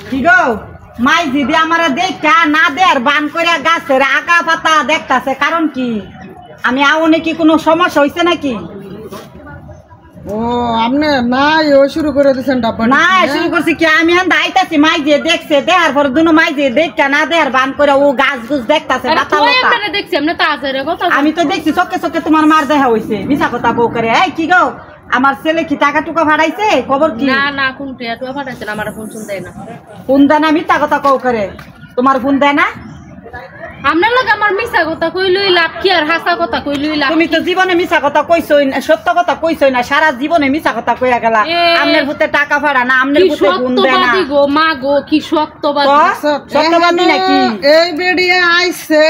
কি গো মাই দিদি আমারে দেখা না দে আর বান করে গাছের আগা পাতা দেখতাছে কারণ কি আমি আউনে কি কোনো সমস্যা হইছে নাকি? ও আপনি নাই ও শুরু করে দিয়েছেন ডাব্বা না শুরু করছি কি আমি এখন আইতাছি মাই যে দেখছে দেখার পর দুনো মাই যে দেখা না দে আর বান করে ও গাছ গুছ দেখতাছে পাতা লতা দেখছি আমরা তো আজের কথা আমি তো দেখছি চোখে চোখে তোমার মার দেখা হইছে মিছা কথা বউ করে এই কি গো আমার ছেলে কি টাকা টুকা ভাড়াইছে খবর কি? না না কোন টিয়া ভাড়াইছে না আমার ফোন শুন দেয় না ফোন দেয় না মিথ্যা কথা কও করে তোমার ফোন দেয় না? আপনার লোক আমার মিছা কথা কইলই লাভ কি আর হাসা কথা কইলই লাভ? তুমি তো জীবনে মিছা কথা কইছই না, সত্য কথা কইছই না, সারা জীবনে মিছা কথা কইয়া গেলা। আমনের ভূতে টাকা ভাড়া না, আমনের ভূতে গুণ দেয় না। সত্যবাদী গো মা গো কি সত্যবাদী। সত্যবাদী নাকি? এই বেড়িয়ে আইছে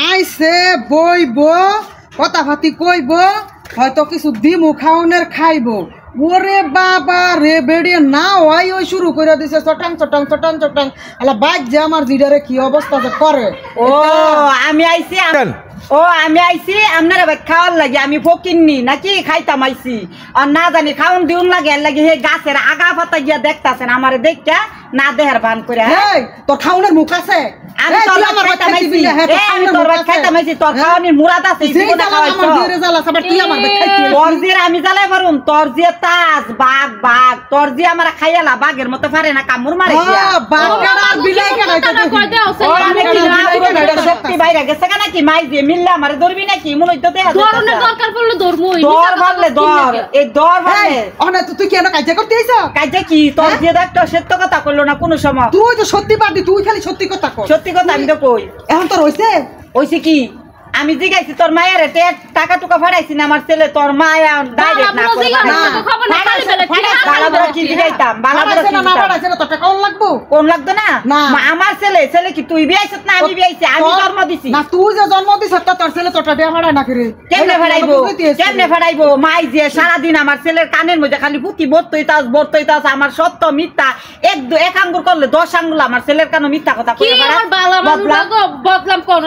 আইছে বইব কথা ফাতি কইব হয়তো কিছু দিমু খাওনের খাইব। ওরে বাবা রে বেড়িয়ে না ওই ওই শুরু করে দিছে চটাং চটাং চটাং চটাং আলা বাইক যে আমার জিডারে কি অবস্থা যে করে। ও আমি আইছি আপনারা খাওয়ার লাগে আমি ফকিননি নাকি খাইতাম আইছি আর না জানি খাওন দিউন লাগে এর লাগে হে গাছের আগা পাতা গিয়া দেখতাছেন আমারে দেখা না দেহার ভান করে। এই তোর খাওনের মুখ আছে? আমি তোর খাইতাম আইছি আমি তোর খাইতাম আইছি তোর খাওয়ানির মুরাদ আছে জীবনে খাওয়াইছো তোর যে আমি জ্বালাই পারুম তোর যে তাজ বাঘ বাঘ তোর যে আমার খাইয়ালা বাঘের মতো পারে না কামড় মারে শক্তি বাইরে গেছে নাকি মাই দিয়ে মিললে আমার ধরবি নাকি মনে হইতো দরকার পড়লে ধরমই দর ভাবলে দর এই দর ভাবলে অনে তুই কেন কাজে করতে আইছ? কাজে কি তোর যে একটা সত্য কথা কইলো না কোনো সময়? তুই তো সত্যি পারবি, তুই খালি সত্যি কথা কর। সত্যি কথা আমি তো কই। এখন তোর হইছে কি আমি জিগাইছি তোর মায়ের টাকা টুকা ফাড়াইছি না আমার ছেলে তোর মায়া ডাইরেক্ট না বালাবড়া কি জিগাইতাম বালাবড়া কি না ফাড়াইছে না তোর টাকা কোন লাগবো? কোন লাগতো না আমার ছেলে কি তুই বিয়াইছত না আমি বিয়াইছি আমি জন্ম দিছি না তুই যে জন্ম দিছ তোর ছেলে তোরটা দেয়া ফাড়ায় না করে কেমনে ফাড়াইবো মাই যে সারা দিন আমার ছেলের কানের মধ্যে খালি পুতি বর্তই তাস আমার সত্য মিথ্যা এক আঙ্গুল করলে 10 আঙ্গুল আমার ছেলের কানে মিথ্যা কথা কইরা ফাড়া বদলাম কোন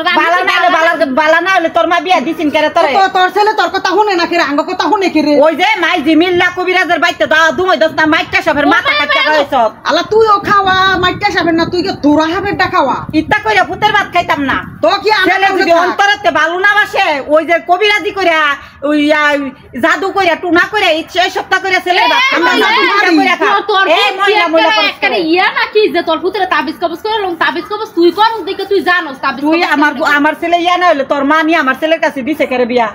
বালা না হলে তোর মা বিয়া দিছিন কেরে তোর ছেলে তোর কথা শুনে না কেরে আঙ্গ কথা শুনে কেরে ওই যে মাই জিমিল্লা কবিরাজের বাইতে দা দুমই দস্তা মাইটা সবের মাথা কাটতে গাইছ আলা তুইও খাওয়া মাইটা সাবেন না তুই কি তোরা হাবেরটা খাওয়া ইত্তা কইরা পুতের ভাত খাইতাম না তো কি ছেলে যদি অন্তরতে ভালো না বাসে ওই যে কবিরাজি কইরা ওই জাদু কইরা টুনা কইরা এই সপ্তাহ কইরা ছেলের ভাত তোর একটা ইয়া নাকি যে তোর পুতের তাবিজ কবজ করে লং তাবিজ কবজ তুই কর দেখে তুই জানোস তাবিজ তুই আমার ছেলে ইয়া না হলে তোর মা নিয়ে আমার ছেলের কাছে দিছে করে বিয়া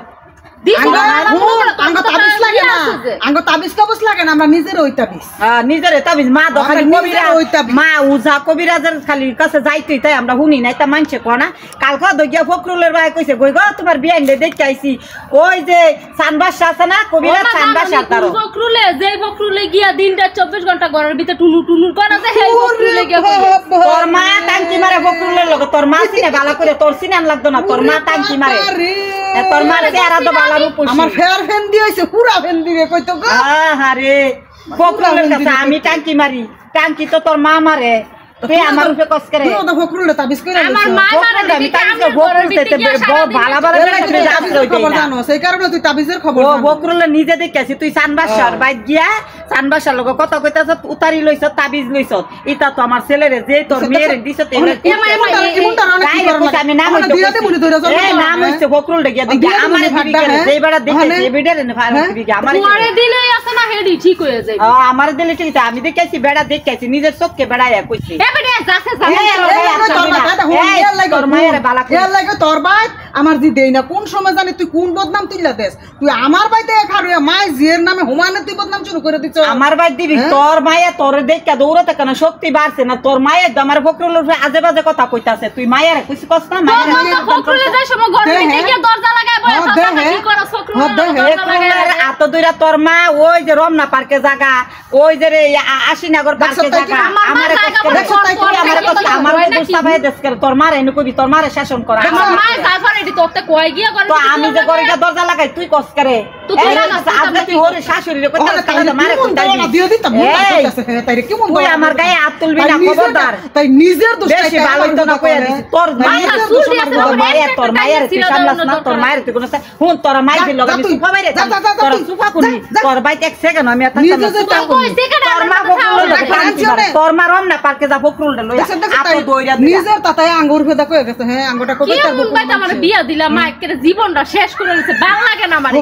ফখরুলের ভাই কইছে গই গো তোমার বিয়া দেখতে আইছি ওই যে সানবাসা আছে না কবিরাজ সানবাসা ফখরুলে যে ফখরুলে গিয়া দিনটা 24 ঘন্টা ঘরের ভিতরে টুনু টুনু করে আছে সেই ফখরুলে গিয়া তোর মা টাঙ্কি মারে ফখরুলের লগে তোর মা সিনে ভালো করে তোর সিনান লাগতো না তোর মা টাঙ্কি মারে তোর মা চেহারা তো ভালো রূপ আমার ফেয়ার ফ্যান দিয়েছে পুরা ফ্যান দিবে কইতো গো আরে ফখরুলের কাছে আমি টাঙ্কি মারি টাঙ্কি তো তোর মা মারে তুই আমার উপরে কষ্ট করে তুই তো ফখরুলে তাবিজ করে আমার মা মারে আমি তাবিজ ফখরুল দিতে ভালো ভালো করে তাবিজ খবর জানো সেই কারণে তুই তাবিজের খবর জানো ফখরুল নিজে দেখেছি তুই সানবাসার বাইক গিয়া সানবাসার লগে কথা কইতাছ উতারি লইছ তাবিজ লইছ এটা তো আমার ছেলেরে যে তোর মেয়ের দিছ আমি নাম নাম হইছে ফখরুল গিয়া দেখি আমার যে বেড়া দেখে যে বেড়ারে আমার দিলে আছে না হেডি ঠিক হয়ে যায় আমার দিলে ঠিক আমি দেখেছি বেড়া দেখেছি নিজের চোখকে বেড়াইয়া কইছি আমার জি দেই না কোন সময় জানি তুই কোন বদনাম তুইলা দেস তুই আমার বাইতে খাড়ুয়া মাই জিয়ের নামে হুমানে তুই বদনাম শুরু করে দিছ আমার বাই দিবি তোর মায়া তোর দেখা দৌড়াতে কেন শক্তি বাড়ছে না তোর মায়া আমার ফখরুলের আজে বাজে কথা কইতাছে তুই মায়ের কইছি কস না মায়ের ফখরুলের যাই সময় ঘরে থেকে দরজা লাগায় বসে আছে কি করছ ফখরুলের এত দূরে তোর মা ওই যে রমনা পার্কে জায়গা ওই যে আশিনগর পার্কে জায়গা আমার আমার আমার তোর মারে এনে কবি তোর মারে শাসন করা আমার মা এটি তোরতে কয় গিয়া করে তো আমি যে গড়িটা দরজা লাগাই তুই কস করে তো তুই জানাস না আজকে তুই ওরে শাশুড়িরে কইতাস কালে মারে কইতাই দিয়ে দিতাম তাইরে কেমন তুই আমার গায়ে হাত তুলবি না খবরদার তাই নিজের দোষ বেশি ভালো তো না কইয়া দিছি তোর মায়ের তোর মায়ের তুই সামলাস না তোর মায়ের তুই কোন হুন তোর মায়ের লগা আমি সুফা বাইরে তোর সুফা কোনি তোর বাইতে এক সেকেন্ড আমি থাকতাম না তোর মা তোর মা রম না পার্কে যা ফকরুল লই আপু দইরা নিজের তাতায় আঙ্গুর ফেদা কয়ে গেছে হ্যাঁ আঙ্গুরটা কবে কি আমার বিয়া দিলা মা একেবারে জীবনটা শেষ করে দিছে ভালো লাগে না আমার